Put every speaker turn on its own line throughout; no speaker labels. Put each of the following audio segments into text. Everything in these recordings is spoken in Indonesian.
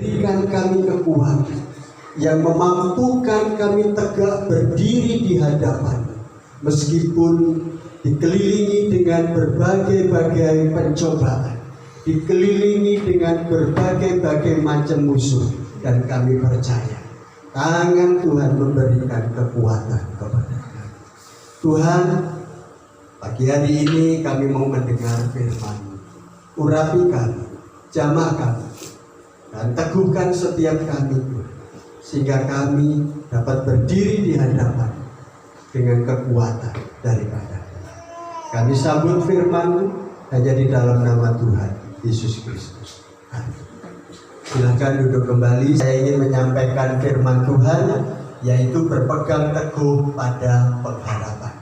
Berikan kami kekuatan yang memampukan kami tegak berdiri di hadapan, meskipun dikelilingi dengan berbagai-bagai pencobaan, dikelilingi dengan berbagai-bagai macam musuh, dan kami percaya tangan Tuhan memberikan kekuatan kepada kami. Tuhan, pagi hari ini kami mau mendengar firman-Mu. Urapi kami, jamah kami, dan teguhkan setiap kami, sehingga kami dapat berdiri di hadapan dengan kekuatan daripada kami. Sambut firman-Mu hanya di dalam nama Tuhan Yesus Kristus. Amin. Silakan duduk kembali. Saya ingin menyampaikan firman Tuhan, yaitu berpegang teguh pada pengharapan.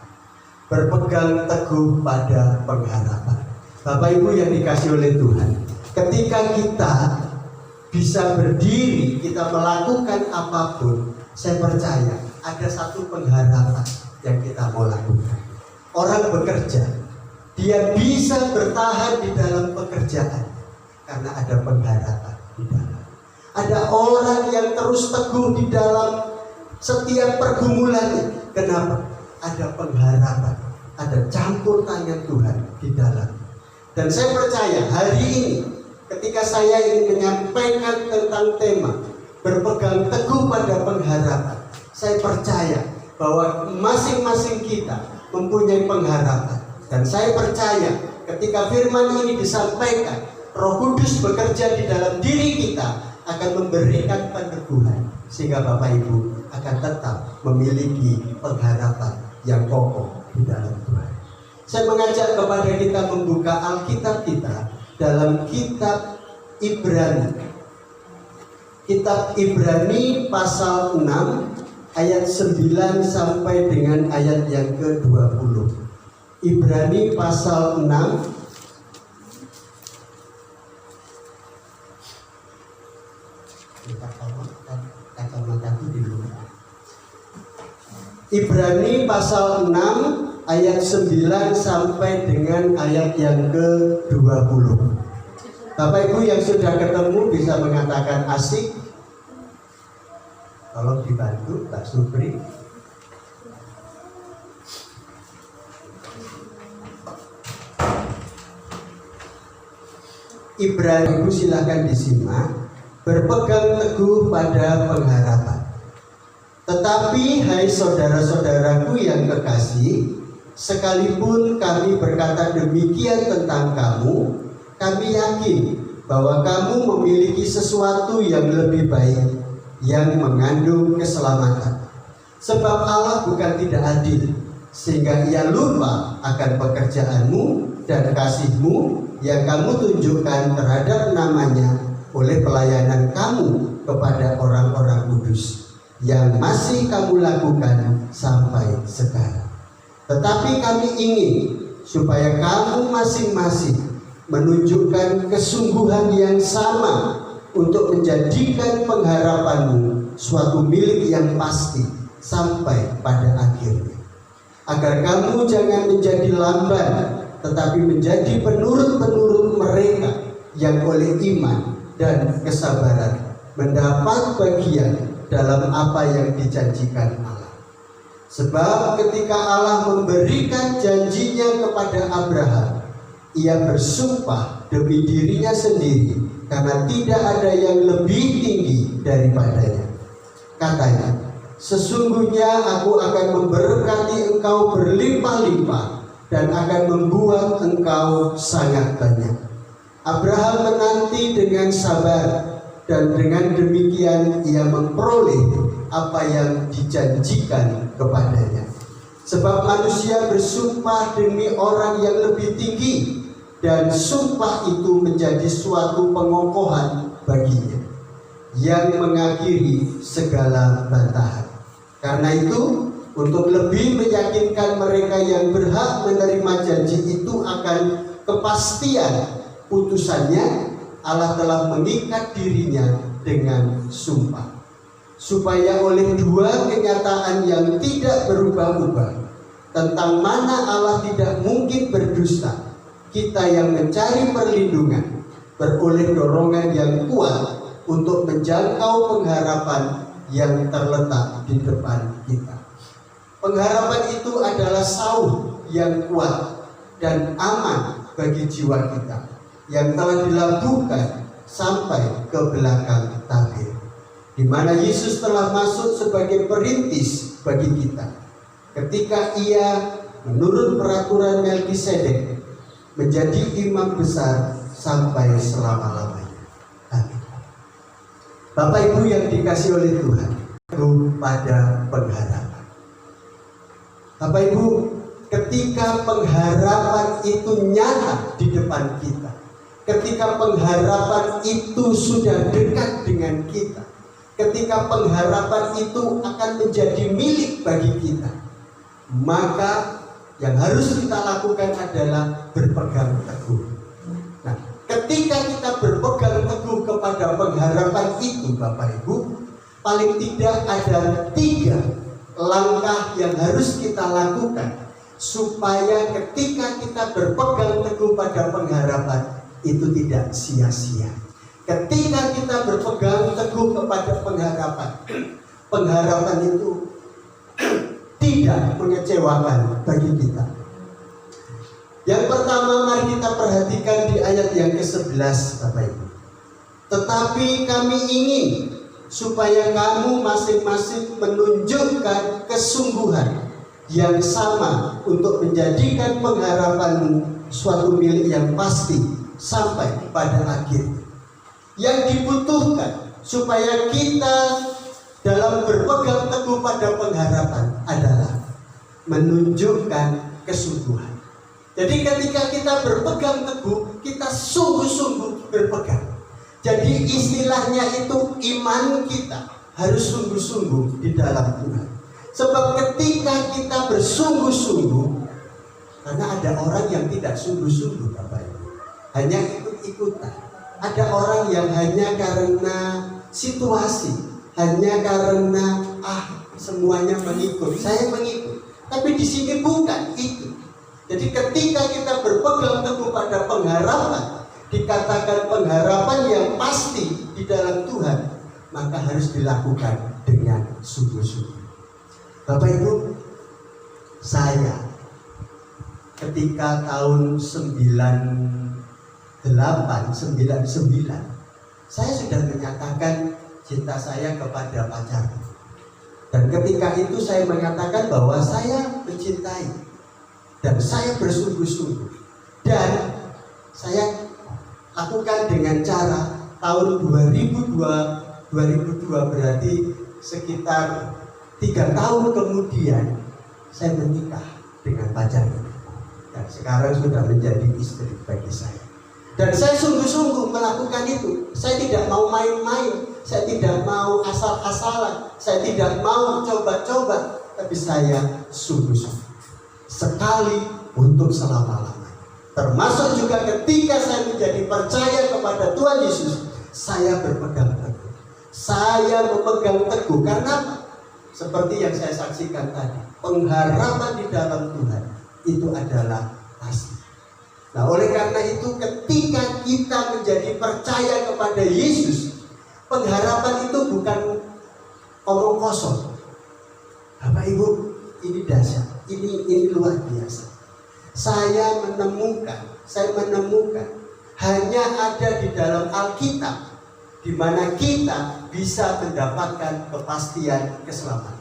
Berpegang teguh pada pengharapan. Bapak Ibu yang dikasihi oleh Tuhan, ketika kita bisa berdiri, kita melakukan apapun, saya percaya ada satu pengharapan yang kita mau lakukan. Orang bekerja, dia bisa bertahan di dalam pekerjaan karena ada pengharapan di dalam. Ada orang yang terus teguh di dalam setiap pergumulannya. Kenapa? Ada pengharapan, ada campur tangan Tuhan di dalam. Dan saya percaya hari ini ketika saya ingin menyampaikan tentang tema berpegang teguh pada pengharapan, saya percaya bahwa masing-masing kita mempunyai pengharapan. Dan saya percaya ketika firman ini disampaikan, Roh Kudus bekerja di dalam diri kita akan memberikan peneguhan, sehingga Bapak Ibu akan tetap memiliki pengharapan yang kokoh di dalam Tuhan. Saya mengajak kepada kita membuka Alkitab kita dalam kitab Ibrani. Kitab Ibrani pasal 6 ayat 9 sampai dengan ayat yang ke-20. Ibrani pasal 6 Ibrani pasal 6 ayat 9 sampai dengan ayat yang ke-20. Bapak Ibu yang sudah ketemu bisa mengatakan asik. Tolong dibantu Mbak Supri. Ibrani, Ibu silakan disimak. Berpegang teguh pada pengharapan. Tetapi hai saudara-saudaraku yang kekasih, sekalipun kami berkata demikian tentang kamu, kami yakin bahwa kamu memiliki sesuatu yang lebih baik, yang mengandung keselamatan. Sebab Allah bukan tidak adil, sehingga Ia lupa akan pekerjaanmu dan kasihmu yang kamu tunjukkan terhadap namanya oleh pelayanan kamu kepada orang-orang kudus yang masih kamu lakukan sampai sekarang. Tetapi kami ingin supaya kamu masing-masing menunjukkan kesungguhan yang sama untuk menjadikan pengharapanmu suatu milik yang pasti sampai pada akhirnya, agar kamu jangan menjadi lamban, tetapi menjadi penurut-penurut mereka yang oleh iman dan kesabaran mendapat bagian dalam apa yang dijanjikan Allah. Sebab ketika Allah memberikan janjinya kepada Abraham, Ia bersumpah demi dirinya sendiri, karena tidak ada yang lebih tinggi daripadanya. Katanya, sesungguhnya aku akan memberkati engkau berlimpah-limpah dan akan membuat engkau sangat banyak. Abraham menanti dengan sabar, dan dengan demikian ia memperoleh apa yang dijanjikan kepadanya. Sebab manusia bersumpah demi orang yang lebih tinggi, dan sumpah itu menjadi suatu pengokohan baginya yang mengakhiri segala bantahan. Karena itu, untuk lebih meyakinkan mereka yang berhak menerima janji itu akan kepastian putusannya, Allah telah mengikat dirinya dengan sumpah, supaya oleh dua kenyataan yang tidak berubah-ubah tentang mana Allah tidak mungkin berdusta, kita yang mencari perlindungan beroleh dorongan yang kuat untuk menjangkau pengharapan yang terletak di depan kita. Pengharapan itu adalah sauh yang kuat dan aman bagi jiwa kita yang telah dilabuhkan sampai ke belakang tabir, di mana Yesus telah masuk sebagai perintis bagi kita ketika Ia menurut peraturan Melkisedek menjadi imam besar sampai selama-lamanya. Amin. Bapak Ibu yang dikasihi oleh Tuhan, pada pengharapan. Bapak Ibu, ketika pengharapan itu nyata di depan kita, ketika pengharapan itu sudah dekat dengan kita, ketika pengharapan itu akan menjadi milik bagi kita, maka yang harus kita lakukan adalah berpegang teguh. Nah, ketika kita berpegang teguh kepada pengharapan itu, Bapak Ibu, paling tidak ada 3 langkah yang harus kita lakukan supaya ketika kita berpegang teguh pada pengharapan itu tidak sia-sia. Ketika kita berpegang teguh kepada pengharapan, pengharapan itu tidak mengecewakan bagi kita. Yang pertama, mari kita perhatikan di ayat yang ke-11, Bapak Ibu. Tetapi kami ingin supaya kamu masing-masing menunjukkan kesungguhan yang sama untuk menjadikan pengharapanmu suatu milik yang pasti sampai pada akhir. Yang dibutuhkan supaya kita dalam berpegang teguh pada pengharapan adalah menunjukkan kesungguhan. Jadi ketika kita berpegang teguh, kita sungguh-sungguh berpegang. Jadi istilahnya itu iman kita harus sungguh-sungguh di dalam Tuhan. Sebab ketika kita bersungguh-sungguh, karena ada orang yang tidak sungguh-sungguh, Bapak Ibu, hanya ikut-ikutan. Ada orang yang hanya karena situasi, hanya karena semuanya mengikut, saya mengikut. Tapi di sini bukan itu. Jadi ketika kita berpegang teguh pada pengharapan, dikatakan pengharapan yang pasti di dalam Tuhan, maka harus dilakukan dengan sungguh-sungguh. Bapak Ibu, saya ketika tahun 98, 99, saya sudah menyatakan cinta saya kepada pacarku. Dan ketika itu saya mengatakan bahwa saya mencintai dan saya bersungguh-sungguh. Dan saya lakukan dengan cara tahun 2002 berarti sekitar 3 tahun kemudian saya menikah dengan pacar ini. Dan sekarang sudah menjadi istri bagi saya. Dan saya sungguh-sungguh melakukan itu. Saya tidak mau main-main, saya tidak mau asal-asalan, saya tidak mau coba-coba, tapi saya sungguh-sungguh. Sekali untuk selama-lamanya. Termasuk juga ketika saya menjadi percaya kepada Tuhan Yesus, saya berpegang teguh. Saya memegang teguh karena seperti yang saya saksikan tadi, pengharapan di dalam Tuhan itu adalah pasti. Nah, oleh karena itu ketika kita menjadi percaya kepada Yesus, pengharapan itu bukan omong kosong. Bapak Ibu, ini dahsyat, ini luar biasa. Saya menemukan hanya ada di dalam Alkitab di mana kita bisa mendapatkan kepastian keselamatan.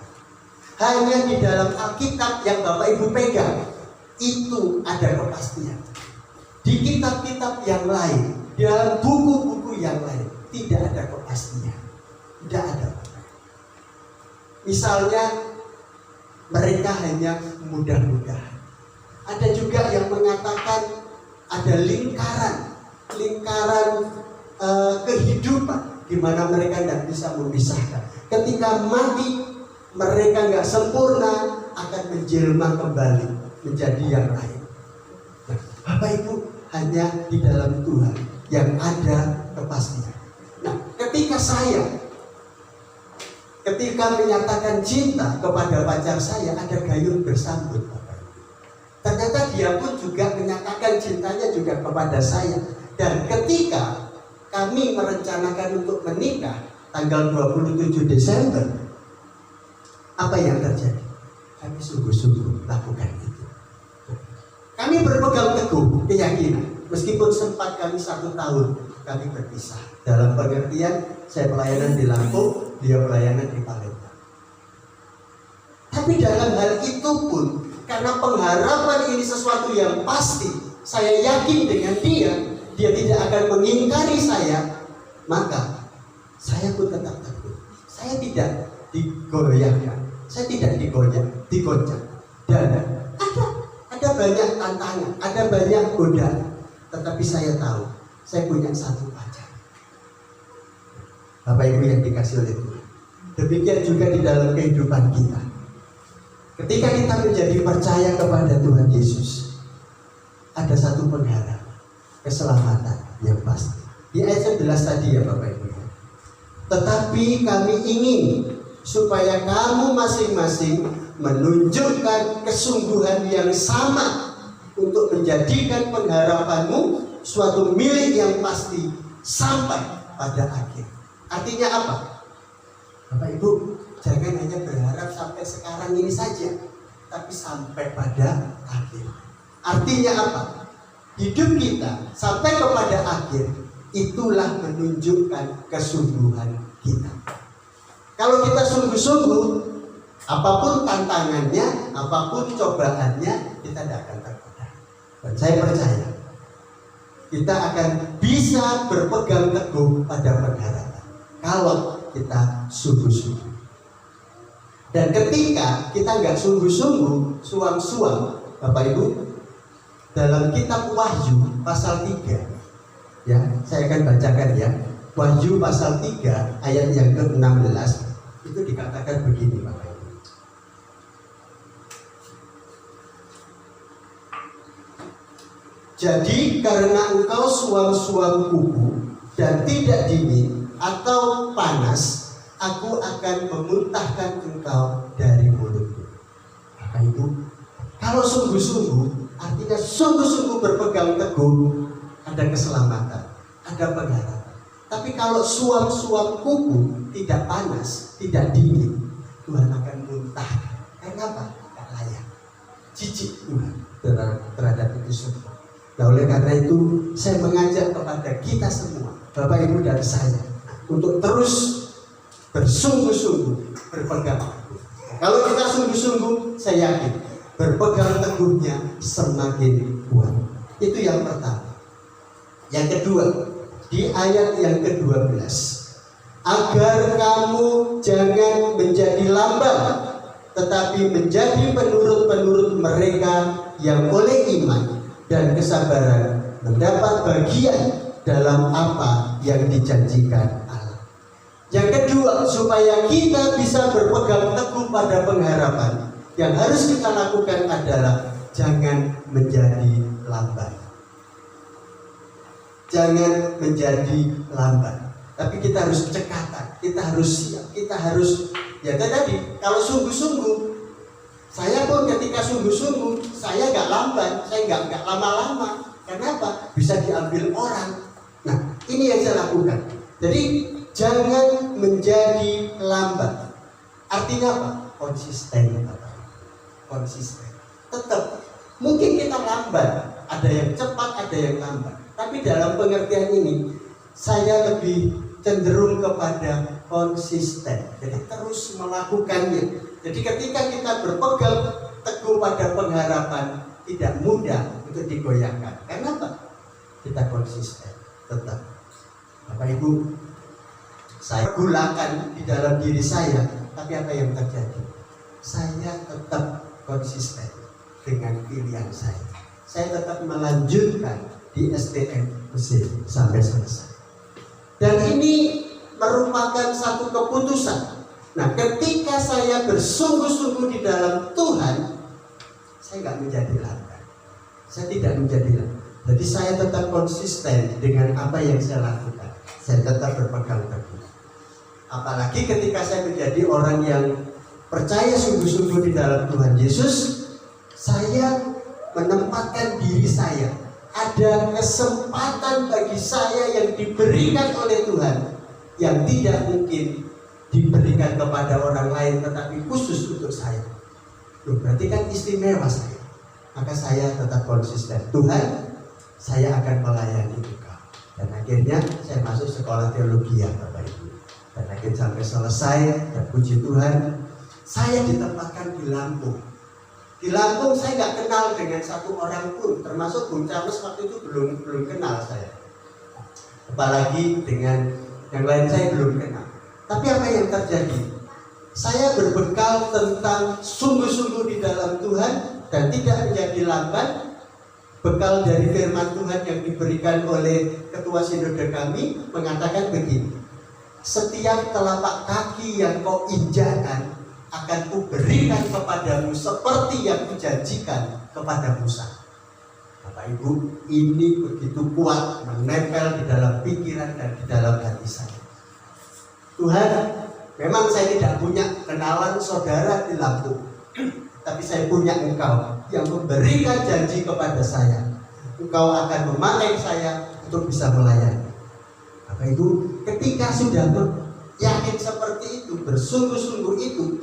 Hanya di dalam Alkitab yang Bapak Ibu pegang itu ada kepastian. Di kitab-kitab yang lain, di dalam buku-buku yang lain tidak ada kepastian. Tidak ada. Misalnya mereka hanya mudah-mudahan. Ada juga yang mengatakan ada lingkaran kehidupan di mana mereka tidak bisa memisahkan. Ketika mati, mereka nggak sempurna, akan menjelma kembali menjadi yang lain. Nah, Bapak Ibu, hanya di dalam Tuhan yang ada kepastian. Nah, ketika menyatakan cinta kepada pacar saya, ada gayung bersambut, Bapak Ibu. Ternyata dia pun juga menyatakan cintanya juga kepada saya. Dan ketika kami merencanakan untuk menikah tanggal 27 Desember, apa yang terjadi? Kami sungguh-sungguh lakukan itu. Kami berpegang teguh keyakinan, meskipun sempat kami 1 tahun kami berpisah. Dalam pengertian, saya pelayanan di Lampung, dia pelayanan di Palembang. Tapi dalam hal itu pun, karena pengharapan ini sesuatu yang pasti, saya yakin dengan dia tidak akan mengingkari saya, maka saya pun tetap teguh. Saya tidak digoyahkan, saya tidak digoncang. Dan ada banyak tantangan, ada banyak godaan, tetapi saya tahu saya punya satu pacar. Bapak Ibu yang dikasih oleh Tuhan, demikian juga di dalam kehidupan kita. Ketika kita menjadi percaya kepada Tuhan Yesus, ada satu pengharapan, keselamatan yang pasti. Di ayat 11 tadi ya Bapak Ibu. Tetapi kami ingin supaya kamu masing-masing menunjukkan kesungguhan yang sama untuk menjadikan pengharapanmu suatu milik yang pasti sampai pada akhir. Artinya apa? Bapak Ibu, jangan hanya berharap sampai sekarang ini saja, tapi sampai pada akhir. Artinya apa? Hidup kita sampai kepada akhir, itulah menunjukkan kesungguhan kita. Kalau kita sungguh-sungguh, apapun tantangannya, apapun cobaannya, kita tidak akan tergoda. Dan saya percaya, kita akan bisa berpegang teguh pada pengharapan kalau kita sungguh-sungguh. Dan ketika kita nggak sungguh-sungguh, suam-suam, Bapak Ibu, dalam kitab Wahyu pasal 3, ya, saya akan bacakan ya. Wahyu pasal 3 ayat yang ke-16 itu dikatakan begini Bapak Ibu. Jadi karena engkau suam-suam kuku dan tidak dingin atau panas, aku akan memuntahkan engkau dari mulutku. Bapak Ibu, kalau sungguh-sungguh, artinya sungguh-sungguh berpegang teguh, ada keselamatan, ada pengharapan. Tapi kalau suam-suam kuku tidak panas, tidak dingin, Tuhan akan muntah. Kenapa? Tidak layak. Jijik Tuhan terhadap itu semua. Nah, oleh karena itu saya mengajak kepada kita semua, Bapak Ibu dan saya, untuk terus bersungguh-sungguh berpegang teguh. Kalau kita sungguh-sungguh, saya yakin berpegang teguhnya semakin kuat. Itu yang pertama. Yang kedua, di ayat yang ke-12, agar kamu jangan menjadi lamban, tetapi menjadi penurut-penurut mereka yang oleh iman dan kesabaran mendapat bagian dalam apa yang dijanjikan Allah. Yang kedua, supaya kita bisa berpegang teguh pada pengharapan, yang harus kita lakukan adalah jangan menjadi lamban. Jangan menjadi lamban, tapi kita harus cekatan, kita harus siap, kita harus, ya tadi, kalau sungguh-sungguh, saya pun ketika sungguh-sungguh, saya nggak lamban, saya nggak lama-lama. Kenapa? Bisa diambil orang. Nah, ini yang saya lakukan. Jadi jangan menjadi lamban. Artinya apa? Konsisten, Bapak. Konsisten. Tetap, mungkin kita lamban, ada yang cepat, ada yang lamban. Tapi dalam pengertian ini, saya lebih cenderung kepada konsisten. Jadi terus melakukannya. Jadi ketika kita berpegang teguh pada pengharapan, tidak mudah untuk digoyahkan. Kenapa? Kita konsisten, tetap. Bapak Ibu, saya gulakan di dalam diri saya, tapi apa yang terjadi? Saya tetap konsisten dengan pilihan saya. Saya tetap melanjutkan di STM Mesir sampai selesai. Dan ini merupakan satu keputusan. Nah, ketika saya bersungguh-sungguh di dalam Tuhan, saya nggak menjadi lamban. Saya tidak menjadi lamban. Jadi saya tetap konsisten dengan apa yang saya lakukan. Saya tetap berpegang teguh. Apalagi ketika saya menjadi orang yang percaya sungguh-sungguh di dalam Tuhan Yesus, saya menempatkan diri saya ada kesempatan bagi saya yang diberikan oleh Tuhan yang tidak mungkin diberikan kepada orang lain tetapi khusus untuk saya. Loh, berarti kan istimewa saya. Maka saya tetap konsisten. Tuhan, saya akan melayani Engkau. Dan akhirnya saya masuk sekolah teologi ya Bapak Ibu. Dan akhirnya sampai selesai, dan puji Tuhan, saya ditempatkan di Lampung. Di Lampung saya nggak kenal dengan satu orang pun, termasuk Bung Charles waktu itu belum kenal saya. Apalagi dengan yang lain saya belum kenal. Tapi apa yang terjadi? Saya berbekal tentang sungguh-sungguh di dalam Tuhan dan tidak menjadi lamban. Bekal dari firman Tuhan yang diberikan oleh Ketua Sinode kami mengatakan begini: setiap telapak kaki yang kau injakkan akan kuberikan kepadamu seperti yang kujanjikan kepada Musa. Bapak Ibu, ini begitu kuat menempel di dalam pikiran dan di dalam hati saya. Tuhan, memang saya tidak punya kenalan saudara di Lampung, tapi saya punya Engkau yang memberikan janji kepada saya. Engkau akan memakai saya untuk bisa melayani. Bapak Ibu, ketika sudah yakin seperti itu, bersungguh-sungguh itu,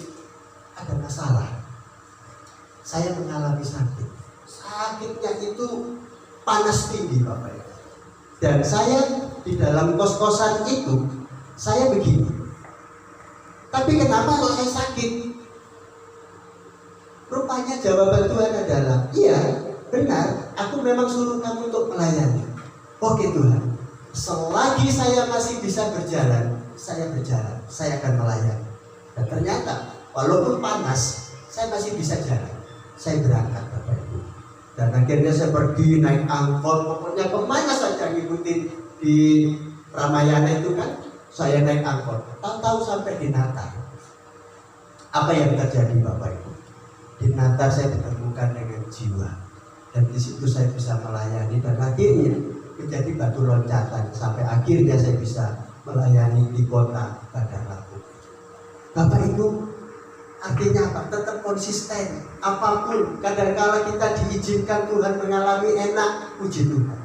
ada masalah. Saya mengalami sakit. Sakitnya itu panas tinggi Bapak Ibu. Dan saya di dalam kos-kosan itu, saya begini. Tapi kenapa kok saya sakit? Rupanya jawaban Tuhan adalah, iya benar, aku memang suruh kamu untuk melayani. Oke Tuhan, selagi saya masih bisa berjalan, saya berjalan, saya akan melayani. Dan ternyata walaupun panas, saya masih bisa jalan. Saya berangkat Bapak Ibu. Dan akhirnya saya pergi naik angkot, pokoknya kemana saja ngikutin di Ramayana itu kan, saya naik angkot. Tahu-tahu sampai di Natar. Apa yang terjadi Bapak Ibu? Di Natar saya ditemukan dengan jiwa. Dan di situ saya bisa melayani dan akhirnya menjadi batu loncatan sampai akhirnya saya bisa melayani di kota Bandar Lampung. Bapak Ibu, artinya apa? Tetap konsisten. Apapun, kadang-kala kita diizinkan Tuhan mengalami enak, puji Tuhan.